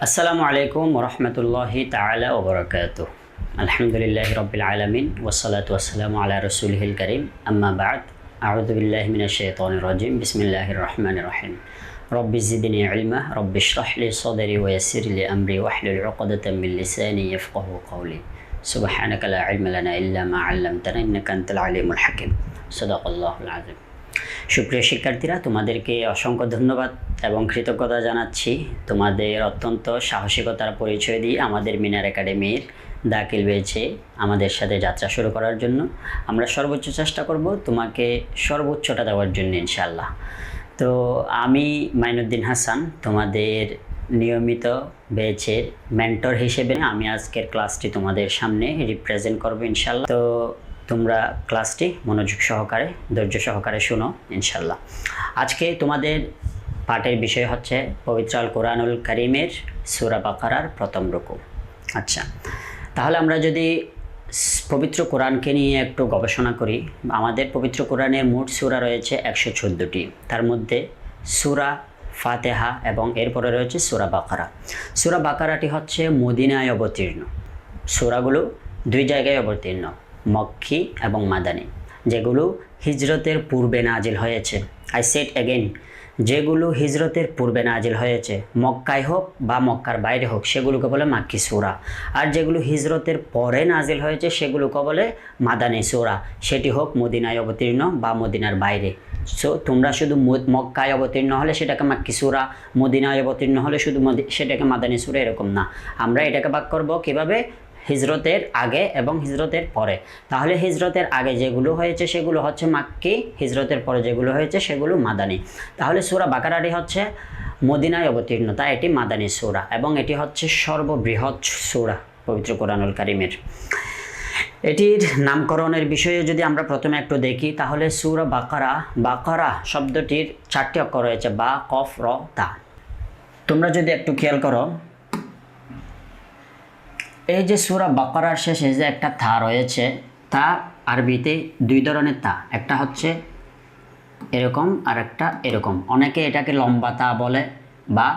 আসসালামু আলাইকুম ওরহমতুল্লাহি তাআলা ওয়া বারাকাতুহু। আলহামদুলিল্লাহি রাব্বিল আলামিন ওয়াসসালাতু ওয়াসসালামু আলা রাসূলিহিল কারীম, আম্মা বা'দ। আউযু বিল্লাহি মিনাশ শাইতানির রাজীম। বিসমিল্লাহির রহমানির রহিম। রব্বি জিদনি ইলমা, রব্বি ইশরাহ লি সাদরি ওয়া ইয়াসসির লি আমরি ওয়াহলুল উকদাতাম মিন লিসানি ইয়াফকাহু কওলি। সুবহানাকা লা ইলমা লানা ইল্লা মা 'আল্লামতানা ইন্নাকা আনতাল আলিমুল হাকীম। সাদাকাল্লাহুল আযীম। সুপ্রিয় শিক্ষার্থীরা, তোমাদেরকে অসংখ্য ধন্যবাদ এবং কৃতজ্ঞতা জানাচ্ছি। তোমাদের অত্যন্ত সাহসিকতার পরিচয় দিয়ে আমাদের মিনার একাডেমির দাখিল হয়েছে আমাদের সাথে যাত্রা শুরু করার জন্য। আমরা সর্বোচ্চ চেষ্টা করব তোমাকে সর্বোচ্চটা দেওয়ার জন্য ইনশাআল্লাহ। তো আমি মাইনুদ্দিন হাসান, তোমাদের নিয়মিত ব্যাচের মেন্টর হিসেবে আমি আজকের ক্লাসটি তোমাদের সামনে রিপ্রেজেন্ট করব ইনশাআল্লাহ। তো তোমরা ক্লাসটি মনোযোগ সহকারে, ধৈর্য সহকারে শোনো ইনশাল্লাহ। আজকে তোমাদের পাঠের বিষয় হচ্ছে পবিত্র আল কোরআনুল কারীমের সূরা বাকারার প্রথম রুকু। আচ্ছা, তাহলে আমরা যদি পবিত্র কোরআনকে নিয়ে একটু গবেষণা করি, আমাদের পবিত্র কোরআনের মোট সূরা রয়েছে 114টি। তার মধ্যে সূরা ফাতিহা এবং এরপরে রয়েছে সূরা বাকারা। সূরা বাকারাটি হচ্ছে মদিনায় অবতীর্ণ। সূরাগুলো দুই জায়গায় অবতীর্ণ, মক্কি এবং মাদানী, যেগুলো হিজরতের পূর্বে নাজিল হয়েছে। আই সেড এগেইন, যেগুলো হিজরতের পূর্বে নাজিল হয়েছে, মক্কায় হোক বা মক্কার বাইরে হোক, সেগুলোকে বলে মাক্কি সূরা। আর যেগুলো হিজরতের পরে নাজিল হয়েছে সেগুলোকে বলে মাদানী সূরা, সেটি হোক মদিনায় অবতীর্ণ বা মদিনার বাইরে। সো তোমরা শুধু মক্কায় অবতীর্ণ হলে সেটাকে মাক্কি সূরা, মদিনায় অবতীর্ণ হলে শুধু সেটাকে মাদানী সূরা, এরকম না। আমরা এটাকে ভাগ করব কীভাবে? হিজরতের আগে এবং হিজরতের পরে। তাহলে হিজরতের আগে যেগুলো হয়েছে সেগুলো হচ্ছে মাক্কি, হিজরতের পরে যেগুলো হয়েছে সেগুলো মাদানী। তাহলে সূরা বাকারাটি হচ্ছে মদিনায় অবতীর্ণ, তাই এটি মাদানী সূরা এবং এটি হচ্ছে সর্ববৃহৎ সূরা পবিত্র কোরআনুল কারীমের। এটির নামকরণের বিষয়ে যদি আমরা প্রথমে একটু দেখি, তাহলে সূরা বাকারা, বাকারা শব্দটির 4টি অক্ষর রয়েছে, বা, কফ, র, তা। তোমরা যদি একটু খেয়াল করো, এই যে সূরা বাকারার শেষে যে একটা থা রয়েছে, তা আরবিতে দুই ধরনের তা, একটা হচ্ছে এরকম আর একটা এরকম। অনেকে এটাকে লম্বা তা বলে বা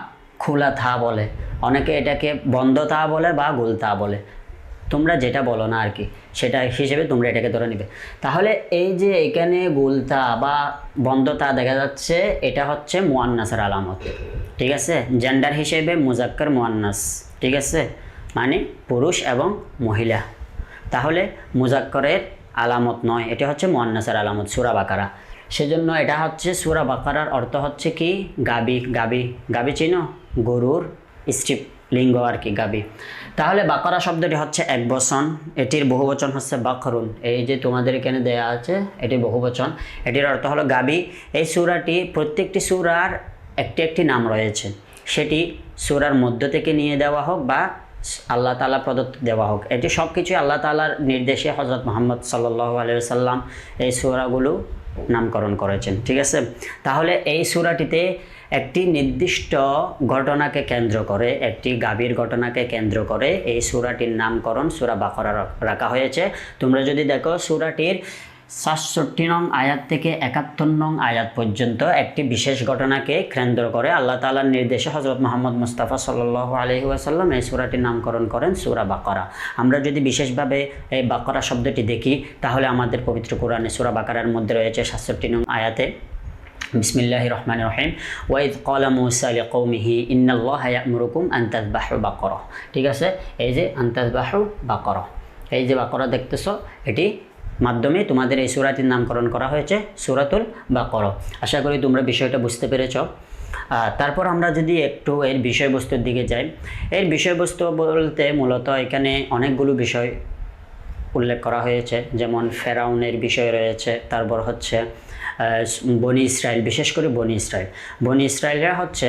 খোলা থা বলে, অনেকে এটাকে বন্ধ তা বলে বা গোল তা বলে। তোমরা যেটা বলো না আর কি, সেটা হিসেবে তোমরা এটাকে ধরে নিবে। তাহলে এই যে এখানে গোল তা বা বন্ধ তা দেখা যাচ্ছে, এটা হচ্ছে মুয়ান্নাসের আলামত, ঠিক আছে? জেন্ডার হিসেবে মুজাক্কার মুয়ান্নাস, ঠিক আছে, মানে পুরুষ এবং মহিলা। তাহলে মুজাক্করের আলামত নয়, এটা হচ্ছে মুয়ান্নাসের আলামত সূরা বাকারা। সেজন্য এটা হচ্ছে সূরা বাকারার অর্থ হচ্ছে কি? গাবি। গাবি, গাবি চিনো? গরুর স্ত্রী লিঙ্গ আর কি, গাবি। তাহলে বাকারা শব্দটি হচ্ছে এক বচন, এটির বহুবচন হচ্ছে বাকরুন। এই যে তোমাদের এখানে দেয়া আছে, এটি বহুবচন, এটির অর্থ হলো গাবি। এই সূরাটি, প্রত্যেকটি সূরার একটি একটি নাম রয়েছে, সেটি সূরার মধ্য থেকে নিয়ে দেওয়া হোক বা আল্লাহ তাআলা প্রদত্ত দেওয়া হোক, এটি সব কিছুই আল্লাহ তাআলার নির্দেশে হযরত মুহাম্মদ সাল্লাল্লাহু আলাইহি ওয়াসাল্লাম এই সূরাগুলো নামকরণ করেছেন, ঠিক আছে? তাহলে এই সূরাটিতে একটি নির্দিষ্ট ঘটনাকে কেন্দ্র করে, একটি গাভীর ঘটনাকে কেন্দ্র করে এই সূরাটির নামকরণ সূরা বাকারা রাখা হয়েছে। তোমরা যদি দেখো, সূরাটির ৬৭ নং আয়াত থেকে ৭১ নং আয়াত পর্যন্ত একটি বিশেষ ঘটনাকে কেন্দ্র করে আল্লাহ তাআলার নির্দেশে হযরত মুহাম্মদ মুস্তাফা সাল্লাল্লাহু আলাইহি ওয়াসাল্লাম এই সূরাটির নামকরণ করেন সূরা বাকারা। আমরা যদি বিশেষভাবে এই বাকারা শব্দটি দেখি, তাহলে আমাদের পবিত্র কোরআনে সূরা বাকারার মধ্যে রয়েছে ৬৭ নং আয়াতে, বিসমিল্লাহির রহমানির রহিম, ওয়াইদ ক্বালা মূসা লিকওমিহি ইন্নাল্লাহা ইয়া'মুরুকুম আন তাযবাহু বাকারা, ঠিক আছে? এই যে আন তাযবাহু বাকারা, এই যে বাকারা দেখতেছো, এটি মাধ্যমে তোমাদের এই সূরাটির নামকরণ করা হয়েছে সূরাতুল বাকারা। আশা করি তোমরা বিষয়টা বুঝতে পেরেছ। তারপর আমরা যদি একটু এর বিষয়বস্তুর দিকে যাই, এর বিষয়বস্তু বলতে মূলত এখানে অনেকগুলো বিষয় উল্লেখ করা হয়েছে, যেমন ফেরাউনের বিষয় রয়েছে, তারপর হচ্ছে বনি ইসরাইল, বিশেষ করে বনি ইসরাইল। বনি ইসরাইলরা হচ্ছে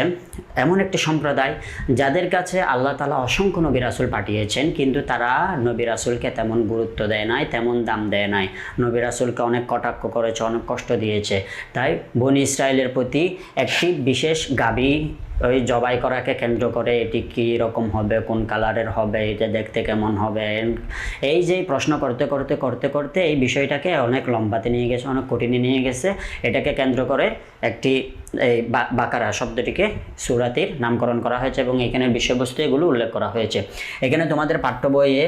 এমন একটি সম্প্রদায় যাদের কাছে আল্লাহ তাআলা অসংখ্য নবী রাসূল পাঠিয়েছেন, কিন্তু তারা নবী রাসূলকে তেমন গুরুত্ব দেয় নাই, তেমন দাম দেয় নাই। নবী রাসূলকে অনেক কটাক্ষ করেছে, অনেক কষ্ট দিয়েছে। তাই বনি ইসরাইলের প্রতি একটি বিশেষ গাবি ওই জবাই করাকে কেন্দ্র করে এটি কী রকম হবে, কোন কালারের হবে, এটা দেখতে কেমন হবে, এই যে প্রশ্ন করতে করতে করতে করতে এই বিষয়টাকে অনেক লম্বাতে নিয়ে গেছে, অনেক কঠিনে নিয়ে গেছে। এটাকে কেন্দ্র করে একটি এই বাকারা শব্দটিকে সূরাটির নামকরণ করা হয়েছে এবং এখানের বিষয়বস্তু এগুলো উল্লেখ করা হয়েছে। এখানে তোমাদের পাঠ্য বইয়ে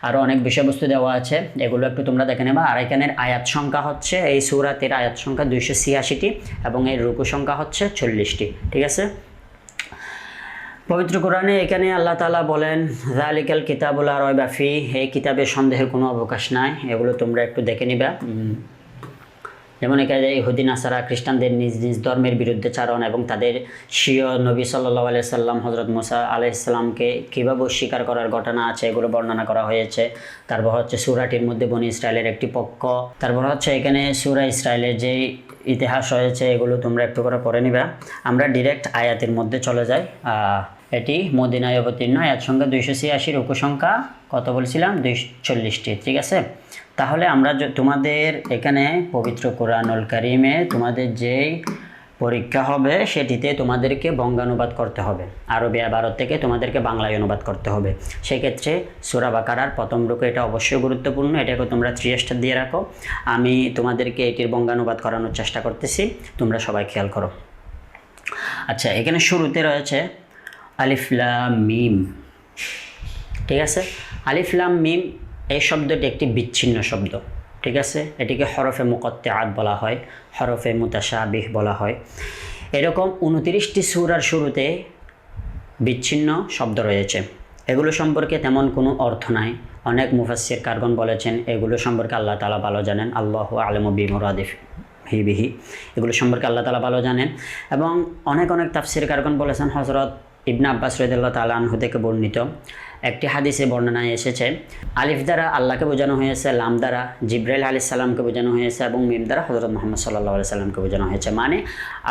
আরও অনেক বিষয়বস্তু দেওয়া আছে, এগুলো একটু তোমরা দেখে নেবা। আর এখানের আয়াত সংখ্যা হচ্ছে, এই সূরাটির আয়াত সংখ্যা 286টি এবং এর রুকু সংখ্যা হচ্ছে 40টি। ঠিক আছে। পবিত্র কোরআনে এখানে আল্লাহ তাআলা বলেন যালিকাল কিতাবুল লা রাইবা ফীহি, এই কিতাবে সন্দেহের কোনো অবকাশ নাই। এগুলো তোমরা একটু দেখে নিবা। যেমন এখানে ইহুদি নাসারা খ্রিস্টানদের নিজ নিজ ধর্মের বিরুদ্ধে চারণ এবং তাদের স্বীয় নবী সাল্লাল্লাহু আলাইহি সাল্লাম হযরত মুসা আলাইহিস সালামকে কীভাবে অস্বীকার করার ঘটনা আছে, এগুলো বর্ণনা করা হয়েছে। তারপর হচ্ছে সূরাটির মধ্যে বনী ইসরায়েলের একটি পক্ষ, তারপর হচ্ছে এখানে সূরা ইসরায়েলের যে ইতিহাস রয়েছে, এগুলো তোমরা একটু করে পড়ে নিবা। আমরা ডিরেক্ট আয়াতের মধ্যে চলে যাই। এটি মদিনায় অবতীর্ণ, আয়াত সংখ্যা 286, রুকু সংখ্যা কত বলছিলাম 240টি। ঠিক আছে। তাহলে আমরা তোমাদের এখানে পবিত্র কোরআনুল কারীমে তোমাদের যেই পরীক্ষা হবে সেটিতে তোমাদেরকে বঙ্গানুবাদ করতে হবে, আরবি ভারত থেকে তোমাদেরকে বাংলায় অনুবাদ করতে হবে। সেক্ষেত্রে সূরা বাকারার প্রথম রুকু, এটা অবশ্যই গুরুত্বপূর্ণ, এটাকে তোমরা 3 স্টার দিয়ে রাখো। আমি তোমাদেরকে এটির বঙ্গানুবাদ করানোর চেষ্টা করতেছি, তোমরা সবাই খেয়াল করো। আচ্ছা, এখানে শুরুতে রয়েছে আলিফ লাম মিম। ঠিক আছে। আলিফ লাম মিম এই শব্দটি একটি বিচ্ছিন্ন শব্দ। ঠিক আছে। এটিকে হরফে মুকাত্তিআত বলা হয়, হরফে মুতাশাবিহ বলা হয়। এরকম 29টি সূরার শুরুতে বিচ্ছিন্ন শব্দ রয়েছে। এগুলো সম্পর্কে তেমন কোনো অর্থ নাই। অনেক মুফাসসির কারগণ বলেছেন এগুলো সম্পর্কে আল্লাহ তাআলা ভালো জানেন, আল্লাহু আ'লামু বিমুরাদিহি বিহি, এগুলো সম্পর্কে আল্লাহ তাআলা ভালো জানেন। এবং অনেক তাফসীর কারগণ বলেছেন, হযরত ইবনে আব্বাস রাদিয়াল্লাহু তাআলা আনহু থেকে বর্ণিত একটি হাদিসে বর্ণনায় এসেছে, আলিফ দ্বারা আল্লাহকে বোঝানো হয়েছে, লাম দ্বারা জিবরাইল আলাইহিস সালামকে বোঝানো হয়েছে এবং মিম দ্বারা হযরত মুহাম্মদ সাল্লাল্লাহু আলাইহি সাল্লামকে বোঝানো হয়েছে। মানে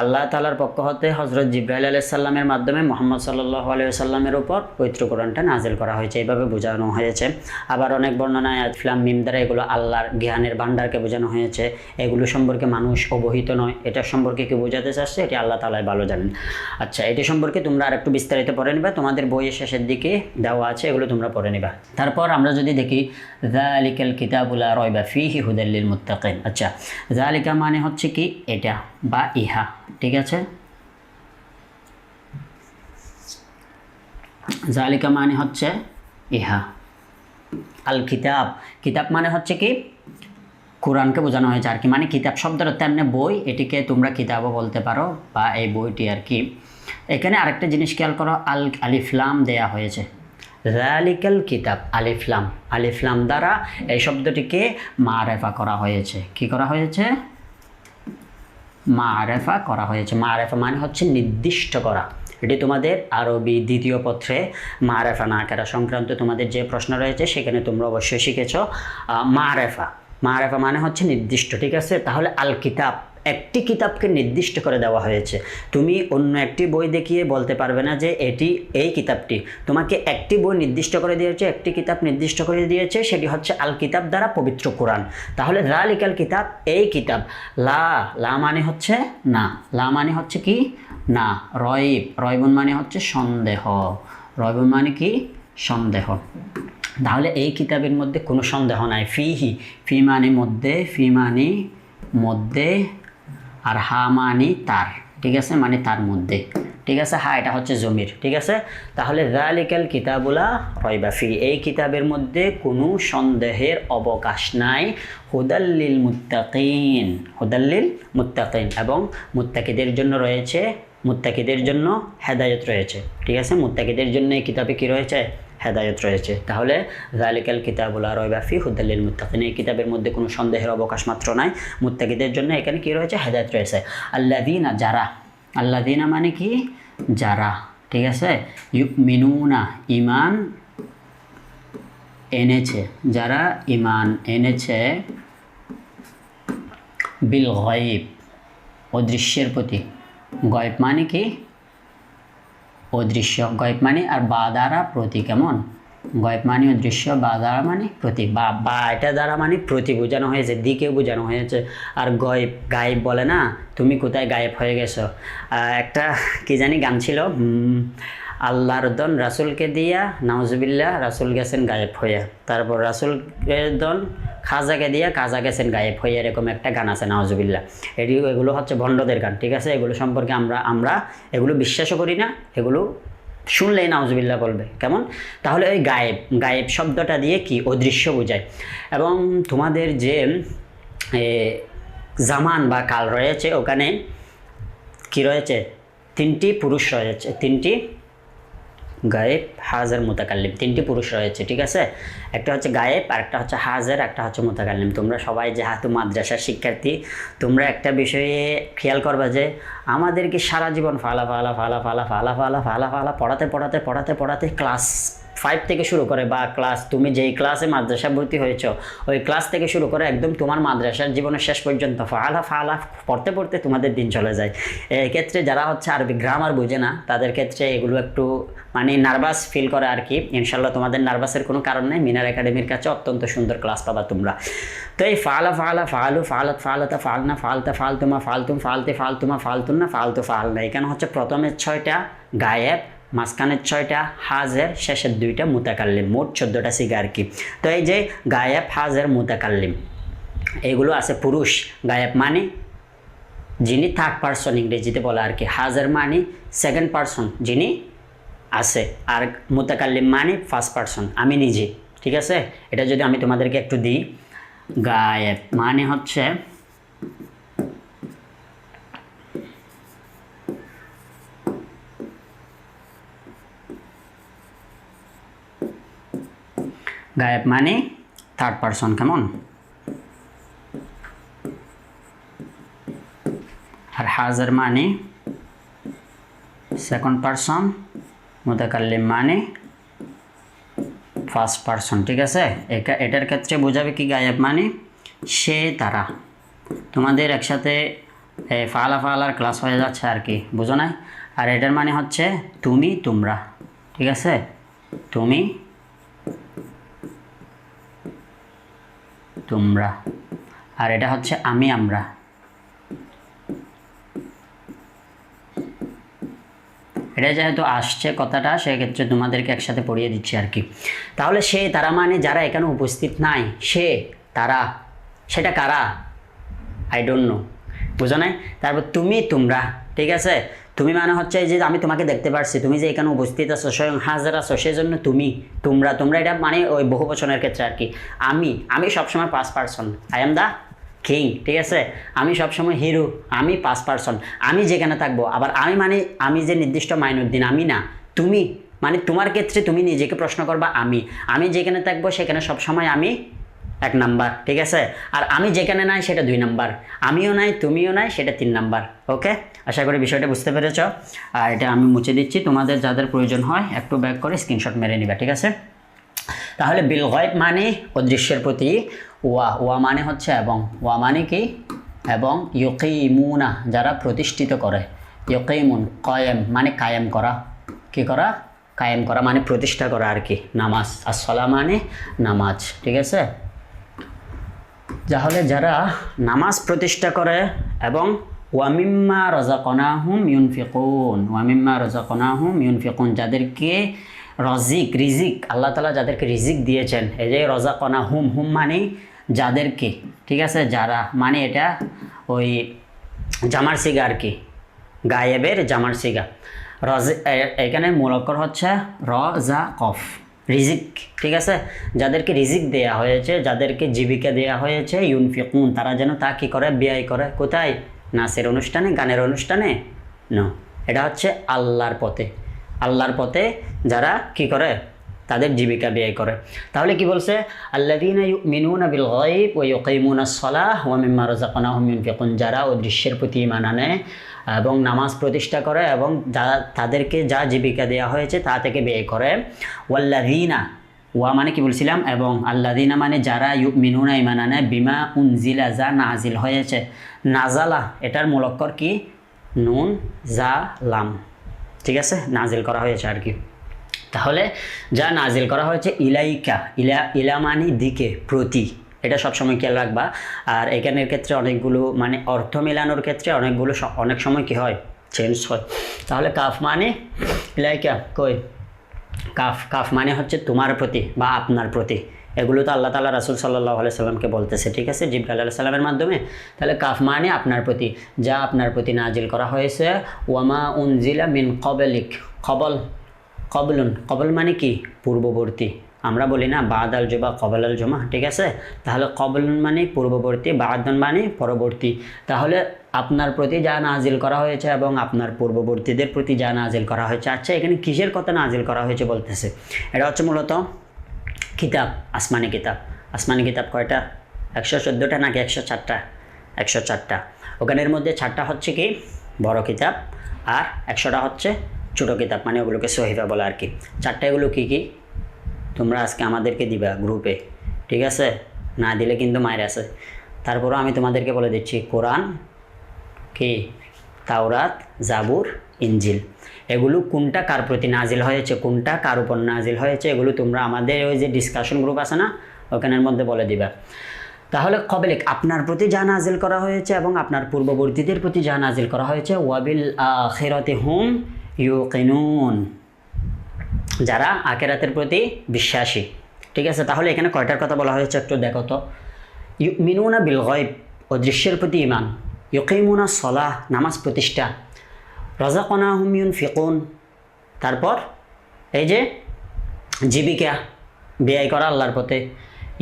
আল্লাহ তাআলার পক্ষ হতে হযরত জিবরাইল আলাইহিস সালামের মাধ্যমে মুহাম্মদ সাল্লাল্লাহু আলাইহি সাল্লামের উপর পবিত্র কোরআনটা নাযিল করা হয়েছে, এইভাবে বোঝানো হয়েছে। আবার অনেক বর্ণনায় আলিফ লাম মিম দ্বারা এগুলো আল্লাহর জ্ঞানের ভান্ডারকে বোঝানো হয়েছে, এগুলো সম্পর্কে মানুষ অবহিত নয়। এটা সম্পর্কে কি বোঝাতে চাচ্ছে এটি আল্লাহ তাআলাই ভালো জানেন। আচ্ছা, এটি সম্পর্কে তোমরা আরেকটু বিস্তারিত পড়ে নিবা, তোমাদের বইয়ের শেষের দিকে দেওয়া আছে, এগুলো তোমরা পড়ে নিবা। তারপর আমরা যদি দেখি যালিকাল কিতাবু লা রাইবা ফীহি হুদাল লিল মুত্তাকিন। আচ্ছা, যালিকা মানে হচ্ছে কি এটা বা ইহা। ঠিক আছে। যালিকা মানে হচ্ছে ইহা। আল কিতাব, কিতাব মানে হচ্ছে কি কোরআনকে বোঝানো হয়েছে আর কি। মানে কিতাব শব্দের তেমনি বই, এটিকে তোমরা কিতাবও বলতে পারো বা এই বইটি আর কি। এখানে আরেকটা জিনিস খেয়াল করো, আলিফ লাম দেয়া হয়েছে। যালিকাল কিতাব, আলিফ লাম, আলিফ লাম দ্বারা এই শব্দটিকে মারেফা করা হয়েছে। কি করা হয়েছে? মারেফা করা হয়েছে। মারেফা মানে হচ্ছে নির্দিষ্ট করা। এটি তোমাদের আরবি দ্বিতীয় পত্রে মারেফা নাকেরা সংক্রান্ত তোমাদের যে প্রশ্ন রয়েছে সেখানে তোমরা অবশ্যই শিখেছ মারেফা। মারেফা মানে হচ্ছে নির্দিষ্ট। ঠিক আছে। তাহলে আল কিতাব, একটি কিতাবকে নির্দিষ্ট করে দেওয়া হয়েছে। তুমি অন্য একটি বই দেখিয়ে বলতে পারবে না যে এটি এই কিতাবটি। তোমাকে একটি বই নির্দিষ্ট করে দিয়েছে, একটি কিতাব নির্দিষ্ট করে দিয়েছে, সেটি হচ্ছে আল কিতাব দ্বারা পবিত্র কোরআন। তাহলে যালিকাল কিতাব, এই কিতাব। লা মানে হচ্ছে না, লা মানে হচ্ছে কি না। রয়বুন মানে হচ্ছে সন্দেহ, রয়বুন মানে কি সন্দেহ। তাহলে এই কিতাবের মধ্যে কোনো সন্দেহ নাই। ফিহি, ফি মানে মধ্যে, ফি মানে মধ্যে, আর হা মানি তার। ঠিক আছে, মানে তার মধ্যে। ঠিক আছে। হা এটা হচ্ছে জমির। ঠিক আছে। তাহলে যালিকাল কিতাবু লা রাইবা ফি, এই কিতাবের মধ্যে কোনো সন্দেহের অবকাশ নাই। হুদাল লিল মুত্তাকিন, হুদাল লিল মুত্তাকিন, এবং মুত্তাকিদের জন্য রয়েছে, মুত্তাকিদের জন্য হেদায়েত রয়েছে। ঠিক আছে। মুত্তাকিদের জন্য এই কিতাবে কি রয়েছে? হেদায়েত রয়েছে। তাহলে যালিকাল কিতাবু লা রাইবা ফি হুদাল লিল মুত্তাকিন, এই কিতাবের মধ্যে কোনো সন্দেহের অবকাশ মাত্র নাই। মুত্তাকিদের জন্য এখানে কি রয়েছে? হেদায়েত রয়েছে। আল্লাযীনা, যারা, আল্লাযীনা মানে কি যারা। ঠিক আছে। ইউমিনুনা, ঈমান এনেছে, যারা ঈমান এনেছে, বিল গায়ব, অদৃশ্যের প্রতি। গায়ব মানে কি? অদৃশ্য। গায়ব মানে আর বা দ্বারা প্রতি, কেমন? গায়েব মানে অদৃশ্য, বা দ্বারা মানে প্রতি, বা এটা দ্বারা মানে প্রতি বোঝানো হয়েছে, দিকে বোঝানো হয়েছে। আর গায়েব গায়েব বলে না, তুমি কোথায় গায়েব হয়ে গেছো। একটা কি জানি গান ছিল, আল্লাহর দন রাসুলকে দিয়া নাউজুবিল্লাহ রাসুল গেছেন গায়েব হইয়া, তারপর রাসুলের দন খাজাকে দিয়া খাজা গেছেন গায়েব হইয়া, এরকম একটা গান আছে নাউজুবিল্লাহ। এগুলো হচ্ছে ভণ্ডদের গান, ঠিক আছে। এগুলো সম্পর্কে আমরা এগুলো বিশ্বাসও করি না, এগুলো শুনলেই নাউজুবিল্লাহ বলবে কেমন। তাহলে ওই গায়েব, গায়েব শব্দটা দিয়ে কি অদৃশ্য বোঝায়। এবং তোমাদের যে জামান বা কাল রয়েছে, ওখানে কি রয়েছে, তিনটি পুরুষ রয়েছে, তিনটি গায়েব, হাজার, মুতাকাল্লিম, তিনটি পুরুষ রয়েছে, ঠিক আছে। একটা হচ্ছে গায়েব, আর একটা হচ্ছে হাজার, একটা হচ্ছে মুতাকাল্লিম। তোমরা সবাই যেহেতু মাদ্রাসার শিক্ষার্থী, তোমরা একটা বিষয়ে খেয়াল করবা যে আমাদেরকে সারা জীবন ফালা ফালা ফালা ফালা ফালা ফালা ফালা ফালা পড়াতে পড়াতে পড়াতে পড়াতে ক্লাস 5 থেকে শুরু করে, বা ক্লাস তুমি যেই ক্লাসে মাদ্রাসা ভর্তি হয়েছ ওই ক্লাস থেকে শুরু করে একদম তোমার মাদ্রাসার জীবনের শেষ পর্যন্ত ফালা ফালা পড়তে পড়তে তোমাদের দিন চলে যায়। এক্ষেত্রে যারা হচ্ছে আরবি গ্রামার বোঝে না, তাদের ক্ষেত্রে এগুলো একটু মানে নার্ভাস ফিল করে আর কি। ইনশাল্লাহ তোমাদের নার্ভাসের কোনো কারণ নেই, মিনার একাডেমির কাছে অত্যন্ত সুন্দর ক্লাস পাবা তোমরা। তো এই ফালা ফালা ফালু ফালত ফালতা ফালনা ফালতা ফালতুমা ফালতুম ফালতে ফালতুমা ফালতুন না ফালতু ফালনা, এখানে হচ্ছে প্রথমের 6টা গায়েব, মাঝখানের 6টা হাজের, শেষের 2টা মুতাকাল্লিম, মোট 14টা সিগা আর কি। তো এই যে গায়েব, হাজের, মুতাকাল্লিম এগুলো আছে পুরুষ। গায়েব মানে যিনি থার্ড পারসন ইংরেজিতে বলে আর কি, হাজের মানে সেকেন্ড পারসন যিনি আছে, আর মুতাকাল্লিম মানে ফার্স্ট পারসন আমি নিজে, ঠিক আছে। এটা যদি আমি তোমাদেরকে একটু দিই, গায়েব মানে হচ্ছে গায়েব মানে থার্ড পারসন, কেমন। আর হাজার মানে সেকেন্ড পারসন, মুতাকাল্লিম মানে ফার্স্ট পারসন, ঠিক আছে। এটার ক্ষেত্রে বোঝাবে কি, গায়েব মানে সে তারা। তোমাদের একসাথে ফালা ফালার ক্লাস হয়ে যাচ্ছে আর কি, বুঝো না। আর এটার মানে হচ্ছে তুমি, তোমরা, ঠিক আছে। তুমি, তোমরা। আর এটা হচ্ছে আমি, আমরা। এটা যেহেতু আসছে কথাটা, সেক্ষেত্রে তোমাদেরকে একসাথে পড়িয়ে দিচ্ছি আর কি। তাহলে সে তারা মানে যারা এখানে উপস্থিত নাই, সে তারা, সেটা কারা, আই ডোন্ট নো, বুঝো নাই। তারপর তুমি, তোমরা, ঠিক আছে। তুমি মানে হচ্ছে যে আমি তোমাকে দেখতে পারছি, তুমি যে এখানে উপস্থিত আছো, স্বয়ং হাজার আছো, সেই জন্য তুমি, তোমরা, তোমরা এটা মানে ওই বহু বচনের ক্ষেত্রে আর কি। আমি সবসময় 5 person, I am the king, ঠিক আছে। আমি সবসময় হিরো, আমি 5 পারসন, আমি যেখানে থাকবো। আবার আমি মানে আমি যে নির্দিষ্ট মাইনুদ্দিন, আমি না, তুমি মানে তোমার ক্ষেত্রে তুমি নিজেকে প্রশ্ন করবা, আমি যেখানে থাকবো সেখানে সবসময় আমি 1 নাম্বার, ঠিক আছে। আর আমি যেখানে নাই সেটা 2 নাম্বার, আমিও নাই তুমিও নাই সেটা 3 নাম্বার। ওকে, আশা করি বিষয়টা বুঝতে পেরেছ। আর এটা আমি মুছে দিচ্ছি, তোমাদের যাদের প্রয়োজন হয় একটু ব্যাক করে স্ক্রিনশট মেরে নিবা, ঠিক আছে। তাহলে বিল গায়ব মানে অদৃশ্যের প্রতি, ওয়া মানে হচ্ছে এবং, ওয়া মানে কি এবং, ইউকিমুনা যারা প্রতিষ্ঠিত করে, ইউকিমুন, কায়েম মানে কায়েম করা, কি করা, কায়েম করা মানে প্রতিষ্ঠা করা আর কি। নামাজ, আসসালা মানে নামাজ, ঠিক আছে। তাহলে যারা নামাজ প্রতিষ্ঠা করে এবং ওয়ামিম্মা রাযাকনাহুম ইউনফিকুন, ওয়ামিম্মা রাযাকনাহুম ইউনফিকুন যাদেরকে রিজিক আল্লাহ তাআলা যাদেরকে রিজিক দিয়েছেন, এই যে রাযাকনাহুম, হুম মানে যাদেরকে, ঠিক আছে, যারা মানে এটা ওই জামার সিগা আর কি, গায়েবের জামার সিগা। এখানে মূল অক্ষর হচ্ছে কফ, রিজিক, ঠিক আছে। যাদেরকে রিজিক দেয়া হয়েছে, যাদেরকে জীবিকা দেয়া হয়েছে, ইউনফিকুন তারা যেন তা কী করে, ব্যয় করে। কোথায়, নাচের অনুষ্ঠানে, গানের অনুষ্ঠানে, না, এটা হচ্ছে আল্লাহর পথে। আল্লাহর পথে যারা কি করে, তাদের জীবিকা ব্যয় করে। তাহলে কি বলছে, আল্লাযীনা ইউমিনুনা বিল গায়ব ওয়া ইউকিমুনাস সালাহ ওয়া মিম্মা রাযাকনাহুম ইউনফিকুন, যারা ও দৃশ্যের প্রতি ঈমান আনে এবং নামাজ প্রতিষ্ঠা করে এবং তাদেরকে যা জীবিকা দেওয়া হয়েছে তা থেকে ব্যয় করে। ওয়াল্লাযীনা, ওয়া মানে কি বলছিলাম, এবং আল্লাযীনা মানে যারা, ইউমিনুনা ঈমান আনে, বিমা উনজিলা যা নাজিল হয়েছে, নাজালা এটার মূল অক্ষর কি, নুন জা লাম, ঠিক আছে, নাজিল করা হয়েছে আর কি। তাহলে যা নাজিল করা হয়েছে ইলাইকা, ইলা মানে দিকে, প্রতি, এটা সবসময় খেয়াল রাখবা। আর এখানের ক্ষেত্রে অনেকগুলো মানে অর্থ মেলানোর ক্ষেত্রে অনেক সময় কি হয়, চেঞ্জ হয়। তাহলে কাফ মানে ইলাইকা, কই কাফ, কাফ মানে হচ্ছে তোমার প্রতি বা আপনার প্রতি। এগুলো তো আল্লাহ তাআলা রাসূল সাল্লাল্লাহু আলাইহি সাল্লামকে বলতেছে, ঠিক আছে, জিবরাইল আলাইহিস সালামের মাধ্যমে। তাহলে কাফ মানে আপনার প্রতি, যা আপনার প্রতি নাজিল করা হয়েছে। ওয়ামা উনজিলা মিন ক্বাবলিক, কবলুন, কবল মানে কি, পূর্ববর্তী। আমরা বলি না বাদ আল জুমা কবল আল জুমা, ঠিক আছে। তাহলে কবলুন মানে পূর্ববর্তী, বাদন মানে পরবর্তী। তাহলে আপনার প্রতি যা নাজিল করা হয়েছে এবং আপনার পূর্ববর্তীদের প্রতি যা নাজিল করা হয়েছে। আচ্ছা, এখানে কিসের কথা নাজিল করা হয়েছে বলতেছে? এটা হচ্ছে মূলত কিতাব, আসমানি কিতাব। আসমানি কিতাব কয়টা? 114টা নাকি 104টা? 104টা। ওখানের মধ্যে 4টা হচ্ছে কি বড় কিতাব, আর 100টা হচ্ছে ছোটো কিতাব, মানে ওগুলোকে সহিফা বলে আর কি। 4টা এগুলো কী কী তোমরা আজকে আমাদেরকে দিবা গ্রুপে, ঠিক আছে? না দিলে কিন্তু মায়ের আছে। তারপরও আমি তোমাদেরকে বলে দিচ্ছি, কোরআন কি, তাওরাত, জাবুর, ইনজিল, এগুলো কোনটা কার প্রতি নাজিল হয়েছে, কোনটা কার উপর নাজিল হয়েছে, এগুলো তোমরা আমাদের ওই যে ডিসকাশন গ্রুপ আছে না, ওখানের মধ্যে বলে দিবা। তাহলে কবলিক আপনার প্রতি যা নাজিল করা হয়েছে এবং আপনার পূর্ববর্তীদের প্রতি যা নাজিল করা হয়েছে। ওয়াবিল আখিরাতি হুম ইউকিনুন, যারা আখিরাতের প্রতি বিশ্বাসী, ঠিক আছে। তাহলে এখানে কয়টার কথা বলা হয়েছে একটু দেখো তো। ইউমিনুনা বিল গায়ব, অদৃশ্যের প্রতি ঈমান। ইউকিমুনা সলাহ, নামাজ প্রতিষ্ঠা। রাযাকনাহুম ইউনফিকুন, তারপর এই যে জীবিকা ব্যয় করা আল্লাহর পথে।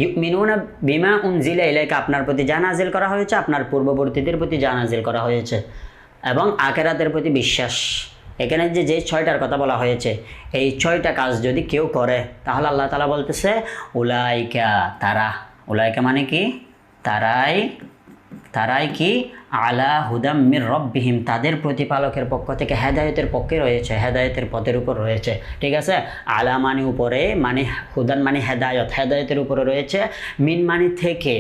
ইউমিনুনা বিমা উনজিলা ইলাইকা, আপনার প্রতি যা নাজিল করা হয়েছে, আপনার পূর্ববর্তীদের প্রতি যা নাজিল করা হয়েছে, এবং আখিরাতের প্রতি বিশ্বাস। এখানে যে 6টার কথা বলা হয়েছে, এই 6টা কাজ যদি কেউ করে, তাহলে আল্লাহ তাআলা বলতেছে উলাইকা, তারা, উলাইকা মানে কি, তারাই কি আলা হুদাম মির রব্বিহিম, তাদের প্রতিপালকের পক্ষ থেকে হেদায়েতের পক্ষে রয়েছে, হেদায়েতের পথের উপর রয়েছে, ঠিক আছে। আলা মানে উপরে, মানে হুদান মানে হেদায়ত, হেদায়েতের উপরে রয়েছে। মিন মানে থেকে,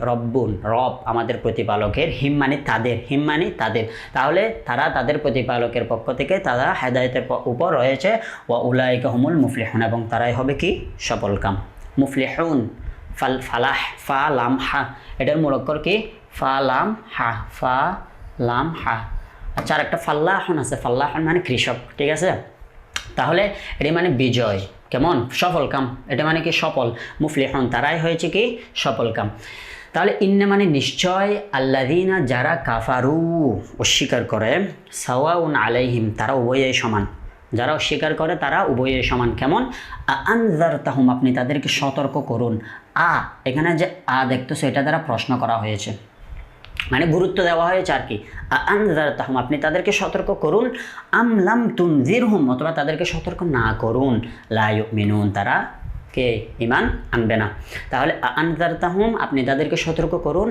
রব্বুন রব আমাদের প্রতিপালকের, হিম মানে তাদের, হিম মানে তাদের। তাহলে তারা তাদের প্রতিপালকের পক্ষ থেকে তারা হেদায়েতের উপর রয়েছে। ওয়া উলাইকা হুমুল মুফলিহুন, এবং তারাই হবে কি সফলকাম। মুফলিহুন, ফালাহ, ফা লাম হা, এটার মুরক্কর কি ফা লাম হা, ফা লাম হা। আচ্ছা, আর একটা ফাল্লাহন আছে, ফাল্লাহন মানে কৃষক, ঠিক আছে। তাহলে এটি মানে বিজয়, কেমন, সফলকাম, এটা মানে কি সফল। মুফলিহুন, তারাই হয়েছে কি সফলকাম। তাহলে ইন্না মানে নিশ্চয়, আল্লাযীনা যারা কাফারু অস্বীকার করে, সাওয়াউন আলাইহিম তারা উভয়েই সমান, যারা অস্বীকার করে তারা উভয়েই সমান। কেমন? আনজারতাহুম, আপনি তাদেরকে সতর্ক করুন। এখানে যে দেখতেছো, এটা দ্বারা প্রশ্ন করা হয়েছে, মানে গুরুত্ব দেওয়া হয়েছে আর কি। আনজারতাহুম, আপনি তাদেরকে সতর্ক করুন। আম লাম তুনজিরহুম, অথবা তাদেরকে সতর্ক না করুন, লা ইউমিনুন, তারা কে ঈমান আনবে না। তাহলে আনজারতাহুম, আপনি তাদেরকে সতর্ক করুন।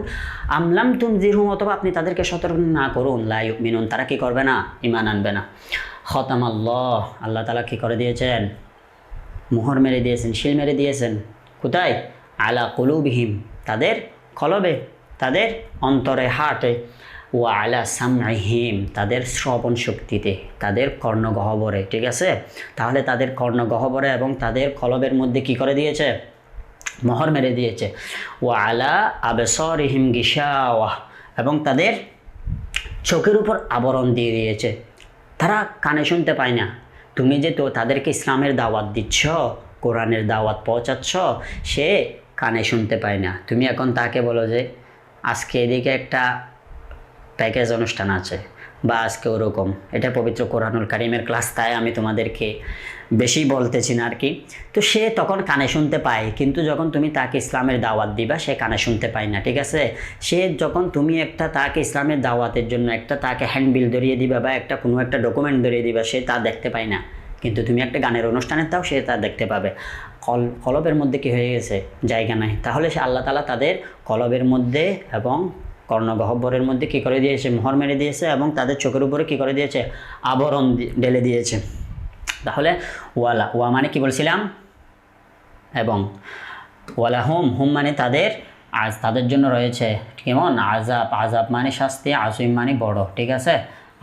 আম লাম তুনজিরহুম, অথবা আপনি তাদেরকে সতর্ক না করুন, লা ইউমিনুন, তারা কি করবে না, ঈমান আনবে না। খতামাল্লাহ, আল্লাহ তাআলা কি করে দিয়েছেন, মোহর মেরে দিয়েছেন, শিল মেরে দিয়েছেন। কোথায়? আলা কুলুবিহিম, তাদের কলবে, তাদের অন্তরে, হার্টে। ও আলা সামঈহিম, তাদের শ্রবণ শক্তিতে, তাদের কর্ণগহ্বরে, ঠিক আছে। তাহলে তাদের কর্ণগহ্বরে এবং তাদের কলবের মধ্যে কি করে দিয়েছে, মোহর মেরে দিয়েছে। ও আলা আবসারিহিম গিশাওয়া, এবং তাদের চোখের উপর আবরণ দিয়ে দিয়েছে। তারা কানে শুনতে পায় না। তুমি যে তো তাদেরকে ইসলামের দাওয়াত দিচ্ছ, কোরআনের দাওয়াত পৌঁছাচ্ছ, সে কানে শুনতে পায় না। তুমি এখন তাকে বলো যে আজকে এদিকে একটা প্যাকেজ অনুষ্ঠান আছে, বা আজকে ওরকম, এটা পবিত্র কোরআনুল কারীমের ক্লাস, তাই আমি তোমাদেরকে বেশি বলতেছি না আর কি। তো সে তখন কানে শুনতে পায়, কিন্তু যখন তুমি তাকে ইসলামের দাওয়াত দিবা, সে কানে শুনতে পায় না, ঠিক আছে। সে যখন তুমি একটা তাকে ইসলামের দাওয়াতের জন্য একটা তাকে হ্যান্ডবিল ধরিয়ে দিবা, বা একটা কোনো একটা ডকুমেন্ট ধরিয়ে দিবা, সে তা দেখতে পায় না। কিন্তু তুমি একটা গানের অনুষ্ঠানে তাও সে তা দেখতে পাবে। কলবের মধ্যে কি হয়ে গেছে, জায়গা নাই। তাহলে সে আল্লাহ তাআলা তাদের কলবের মধ্যে এবং কর্ণগহ্বরের মধ্যে কি করে দিয়েছে, মোহর মেরে দিয়েছে, এবং তাদের চোখের উপরে কি করে দিয়েছে, আবরণ ঢেলে দিয়েছে। তাহলে ওয়া মানে কি বলছিলাম, এবং ওয়ালা হুম মানে তাদের, তাদের জন্য রয়েছে কেমন, আযাব মানে শাস্তি, আযীম মানে বড়, ঠিক আছে।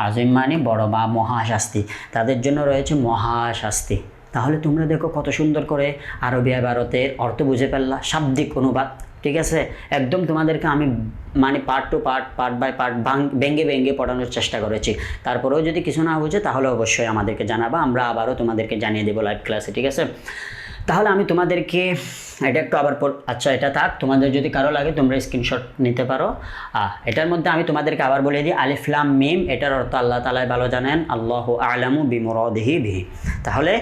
আযীম মানে বড় বা মহাশাস্তি, তাদের জন্য রয়েছে মহাশাস্তি। তাহলে তোমরা দেখো কত সুন্দর করে আরবি ইবারতের অর্থ বুঝে ফেললা, শাব্দিক অনুবাদ, ঠিক আছে। একদম তোমাদেরকে আমি মানে part to part, part by part ভেঙ্গে ভেঙ্গে পড়ানোর চেষ্টা করেছি। তারপরেও যদি কিছু না বুঝে তাহলে অবশ্যই আমাদেরকে জানাবা, আমরা আবারও তোমাদেরকে জানিয়ে দেবো লাইভ ক্লাসে, ঠিক আছে। তাহলে আমি তোমাদেরকে এটা একটু আবার আচ্ছা এটা থাক, তোমাদের যদি কারো লাগে তোমরা স্ক্রিনশট নিতে পারো। এটার মধ্যে আমি তোমাদেরকে আবার বলে দিই, আলিফ লাম মিম এটার অর্থ আল্লাহ তাআলাই ভালো জানেন, আল্লাহু আ'লামু বিমুরাদিহি বিহি। তাহলে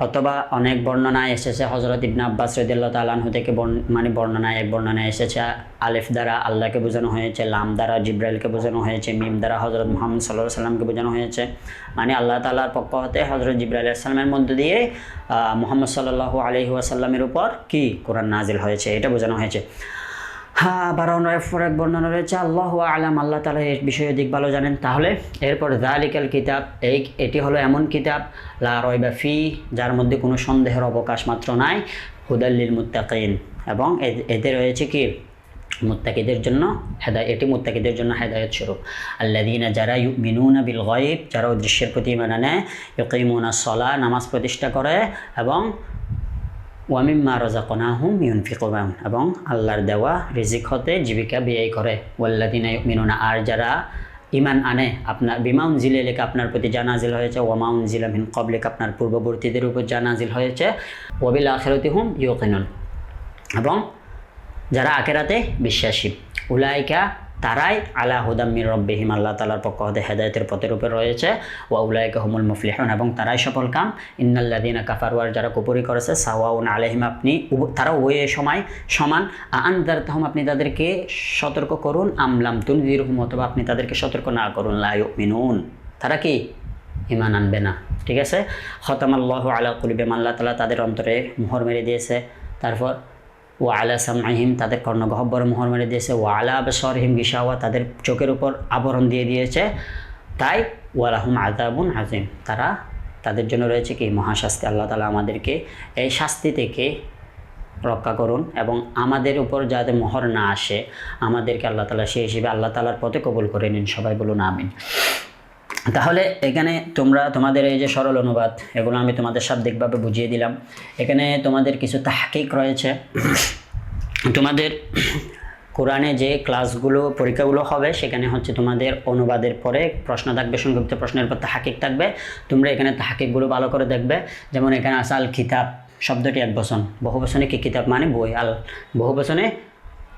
অথবা অনেক বর্ণনায় এসেছে হযরত ইবনে আব্বাস রাদিয়াল্লাহু তাআলা আনহু থেকে মানে বর্ণনায় এক বর্ণনায় এসেছে আলিফ দ্বারা আল্লাহকে বোঝানো হয়েছে, লাম দ্বারা জিব্রাইলকে বোঝানো হয়েছে, মিম দ্বারা হযরত মুহাম্মদ সাল্লাল্লাহু আলাইহি ওয়াসাল্লামকে বোঝানো হয়েছে। মানে আল্লাহ তাআলার পক্ষ হতে হযরত জিব্রাইল আলাইহিস সালামের মধ্য দিয়ে মুহাম্মদ সাল্লাল্লাহু আলাইহি ওয়াসাল্লামের উপর কি কোরআন নাজিল হয়েছে এটা বোঝানো হয়েছে। এক বর্ণনা রয়েছে আল্লাহু আ'লাম, আল্লাহ তাআলা এই বিষয়ে দিক ভালো জানেন। তাহলে এরপর যালিকাল কিতাব, এটি হলো এমন কিতাব লা রাইবা ফি, যার মধ্যে কোনো সন্দেহের অবকাশ মাত্র নাই, হুদাল লিল মুত্তাকিন, এবং এতে রয়েছে কি মুত্তাকিদের জন্য এটি মুত্তাকিদের জন্য হেদায়েত স্বরূপ। আল্লাযীনা যারা ইউমিনুনা বিল গায়ব, যারা দৃশ্যের প্রতি ঈমান আনে, ইউকিমুনাস সালাহ নামাজ প্রতিষ্ঠা করে, এবং ওয়া মিম্মা রাযাকনাহুম ইউনফিকুন, এবং আল্লাহর দেওয়া রিজিক হতে জীবিকা ব্যয় করে। ওয়াল্লাযীনা ইউমিনুনা, আর যারা ঈমান আনে আপনার বিমা উনজিলা ইলাইকা, আপনার প্রতি যা নাজিল হয়েছে, ওয়া মা উনজিলা মিন ক্বাবলিকা, আপনার পূর্ববর্তীদের উপর যা নাজিল হয়েছে, ওয়া বিল আখিরাতি হুম ইউকিনুন, এবং যারা আখিরাতে বিশ্বাসী, উলাইকা তারাই আলা হুদাম মির রব্বিহিম, আল্লাহ তাআলার পক্ষ হতে হেদায়েতের পথের উপর রয়েছে, ওয়া উলাইকা হুমুল মুফলিহুন, এবং তারাই সফল কাম। ইন্নাল্লাযীনা কাফারু, আর যারা কুফরি করেছে, সাওয়াউন আলাইহিম, আপনি তারা উভয় সময় সমান, আনজারতাহুম, আপনি তাদেরকে সতর্ক করুন, আমলাম তুনজিরহুম, অথবা আপনি তাদেরকে সতর্ক না করুন, লা ইউমিনুন, তারা কি ঈমান আনবে না, ঠিক আছে। খতামাল্লাহু আলা কুলুবিহিম, আল্লাহ তাআলা তাদের অন্তরে মোহর মেরে দিয়েছে। তারপর ওয়া আলা সামঈহিম, তাদের কর্ণগহ্বরে মোহর মেরে দিয়েছে, ওয়া আলা আবসারিহিম গিশাওয়া, তাদের চোখের উপর আবরণ দিয়ে দিয়েছে। তাই ওয়া লাহুম আযাবুন আযীম, তাদের জন্য রয়েছে কি মহাশাস্তি। আল্লাহ তাআলা আমাদেরকে এই শাস্তি থেকে রক্ষা করুন, এবং আমাদের উপর যাতে মোহর না আসে আমাদেরকে আল্লাহ তাআলা সেই হিসেবে আল্লাহ তাআলার পথে কবুল করে নিন, সবাই বলুন আমিন। তাহলে এখানে তোমাদের এই যে সরল অনুবাদ, এগুলো আমি তোমাদের শাব্দিকভাবে বুঝিয়ে দিলাম। এখানে তোমাদের কিছু তাহকিক রয়েছে। তোমাদের কোরআনে যে ক্লাসগুলো পরীক্ষাগুলো হবে সেখানে হচ্ছে তোমাদের অনুবাদের পরে প্রশ্ন থাকবে, সংক্ষিপ্ত প্রশ্নের পর তাহকিক থাকবে। তোমরা এখানে তাহকিকগুলো ভালো করে দেখবে। যেমন এখানে আছে আল কিতাব শব্দটি একবচন, বহুবচনে কি কিতাব মানে বই, আল বহুবচনে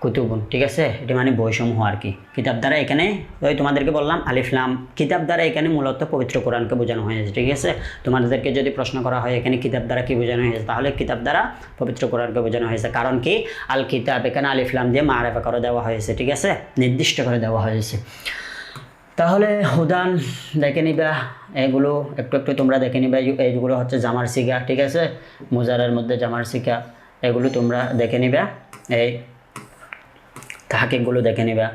কুতুবুন, ঠিক আছে, এটি মানে বইসমূহ আর কি। কিতাব দ্বারা এখানে ওই তোমাদেরকে বললাম আলিফ লাম, কিতাব দ্বারা এখানে মূলত পবিত্র কোরআনকে বোঝানো হয়েছে, ঠিক আছে। তোমাদেরকে যদি প্রশ্ন করা হয় এখানে কিতাব দ্বারা কি বোঝানো হয়েছে, তাহলে কিতাব দ্বারা পবিত্র কোরআনকে বোঝানো হয়েছে। কারণ কি আল কিতাব এখানে আলিফ লাম দিয়ে মারেফা করে দেওয়া হয়েছে, ঠিক আছে, নির্দিষ্ট করে দেওয়া হয়েছে। তাহলে হুদান দেখে নিবা, এগুলো একটু একটু তোমরা দেখে নিবা। এইগুলো হচ্ছে জামার সিগা, ঠিক আছে, মুজারের মধ্যে জামার সিগা, এগুলো তোমরা দেখে নিবা, এই তাহকিকগুলো দেখে নিবা।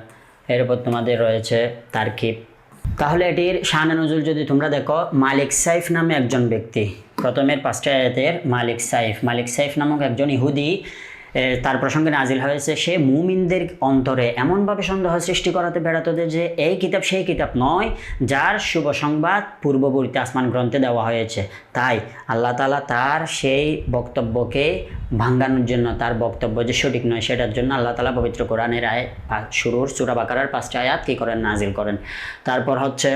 এরপর তোমাদের রয়েছে তারকিব। তাহলে এটির শান নজুল যদি তোমরা দেখো, মালিক সাইফ নামে একজন ব্যক্তি, প্রথমের 5টা আয়াতের মালিক সাইফ নামক একজন ইহুদি, তার প্রসঙ্গে নাজিল হয়েছে। সে মুমিনদের অন্তরে এমনভাবে সন্দেহ সৃষ্টি করাতে বেড়াতো যে এই কিতাব সেই কিতাব নয় যার শুভ সংবাদ পূর্ববর্তী আসমান গ্রন্থে দেওয়া হয়েছে। তাই আল্লাহ তাআলা তার সেই বক্তব্যকে ভাঙানোর জন্য, তার বক্তব্য যে সঠিক নয় সেটার জন্য আল্লাহ তাআলা পবিত্র কোরআনের শুরুর সূরা বাকারার 5টা আয়াত কী করেন, নাজিল করেন। তারপর হচ্ছে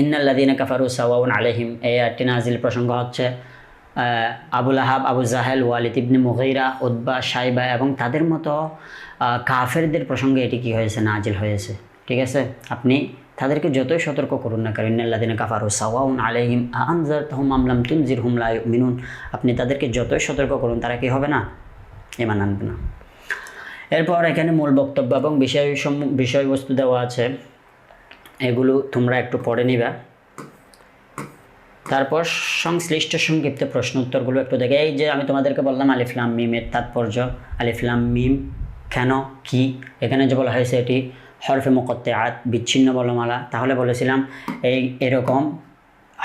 ইন্নাল্লাযীনা কাফারু সাওয়াউন আলাইহিম, এই আয়াতটি নাজিল প্রসঙ্গ হচ্ছে আবু লাহাব, আবু জাহেল, ওয়ালিদ ইবনে মুগীরা, উতবা, শাইবা এবং তাদের মতো কাফেরদের প্রসঙ্গে এটি কী হয়েছে, নাজিল হয়েছে, ঠিক আছে। আপনি তাদেরকে যতই সতর্ক করুন না কারণ ইন্নাল্লাযীনা কাফারু সাওয়াউন আলাইহিম আনজারতাহুম আম লাম তুনজিরহুম লা ইউমিনুন, আপনি তাদেরকে যতই সতর্ক করুন তারা কি হবে না, ঈমান আনবে না। এরপর এখানে মূল বক্তব্য এবং বিষয়বস্তু দেওয়া আছে, এগুলো তোমরা একটু পড়ে নিবা। তারপর সংশ্লিষ্ট সংক্ষিপ্ত প্রশ্ন উত্তরগুলো একটু দেখে। এই যে আমি তোমাদেরকে বললাম আলিফ লাম মিমের তাৎপর্য, আলিফ লাম মিম কেন কি, এখানে যে বলা হয়েছে এটি হরফে মুকত্তাআত বিচ্ছিন্ন বর্ণমালা। তাহলে বলেছিলাম এরকম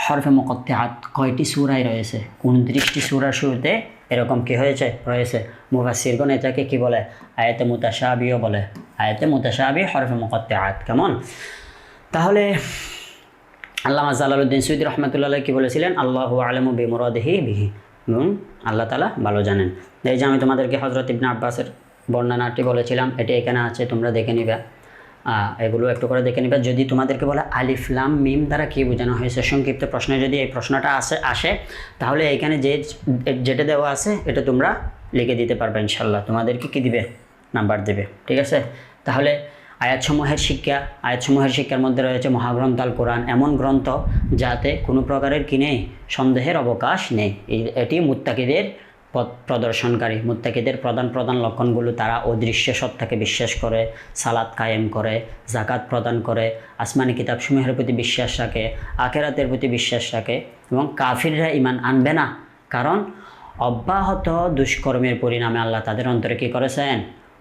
হরফে মুকত্তাআত কয়টি সূরায় রয়েছে, 29টি সূরার শুরুতে এরকম কি রয়েছে। মুফাসসিরগণ এটাকে কি বলে, আয়াতে মুতাশাবিহ বলে, আয়াতে মুতাশাবিহ হরফে মুকত্তাআত। কেমন? তাহলে আল্লামা জালালউদ্দিন সুয়ুতী রহমতুল্লাহ কি বলেছিলেন, আল্লাহু আলামু বিমুরাদিহি বিহি, এবং আল্লাহ তাআলা ভালো জানেন। এই যে আমি তোমাদেরকে হযরত ইবনে আব্বাসের বর্ণনাটি বলেছিলাম, এটি এখানে আছে, তোমরা দেখে নিবা। এগুলো একটু করে দেখে নিবা। যদি তোমাদেরকে বলে আলিফ লাম মিম দ্বারা কী বোঝানো হয়েছে, সংক্ষিপ্ত প্রশ্নে যদি এই প্রশ্নটা আসে তাহলে এখানে যেটা দেওয়া আছে এটা তোমরা লিখে দিতে পারবে ইনশাল্লাহ। তোমাদেরকে কী দিবে, নাম্বার দেবে। ঠিক আছে, তাহলে আয়াতসমূহের শিক্ষার মধ্যে রয়েছে মহাগ্রন্থ আল কোরআন, এমন গ্রন্থ যাতে কোনো প্রকারের কি নেই, সন্দেহের অবকাশ নেই। এটি মুত্তাকিদের পথ প্রদর্শনকারী। মুত্তাকিদের প্রধান লক্ষণগুলো, তারা অদৃশ্য সত্তাকে বিশ্বাস করে, সালাত কায়েম করে, জাকাত প্রদান করে, আসমানি কিতাবসমূহের প্রতি বিশ্বাস রাখে, আখিরাতের প্রতি বিশ্বাস রাখে, এবং কাফিররা ঈমান আনবে না, কারণ অব্যাহত দুষ্কর্মের পরিণামে আল্লাহ তাদের অন্তরে কী করেছেন,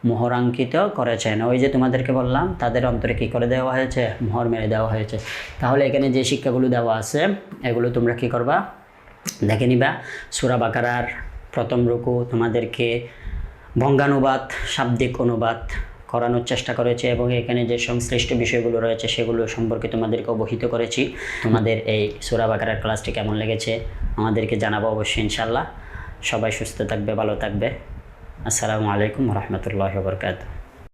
মোহরাঙ্কিত করেছেন। ওই যে তোমাদেরকে বললাম, তাদের অন্তরে কী করে দেওয়া হয়েছে, মোহর মেরে দেওয়া হয়েছে। তাহলে এখানে যে শিক্ষাগুলো দেওয়া আছে এগুলো তোমরা কী করবা, দেখে নিবা। সূরা বাকারার প্রথম রুকু তোমাদেরকে বঙ্গানুবাদ, শাব্দিক অনুবাদ করানোর চেষ্টা করেছে, এবং এখানে যে সংশ্লিষ্ট বিষয়গুলো রয়েছে সেগুলো সম্পর্কে তোমাদেরকে অবহিত করেছি। তোমাদের এই সূরা বাকারার ক্লাসটি কেমন লেগেছে আমাদেরকে জানাবো অবশ্যই ইনশাল্লাহ। সবাই সুস্থ থাকবে, ভালো থাকবে। আসসালামু আলাইকুম ওয়া রাহমাতুল্লাহি ওয়া বারাকাতুহু।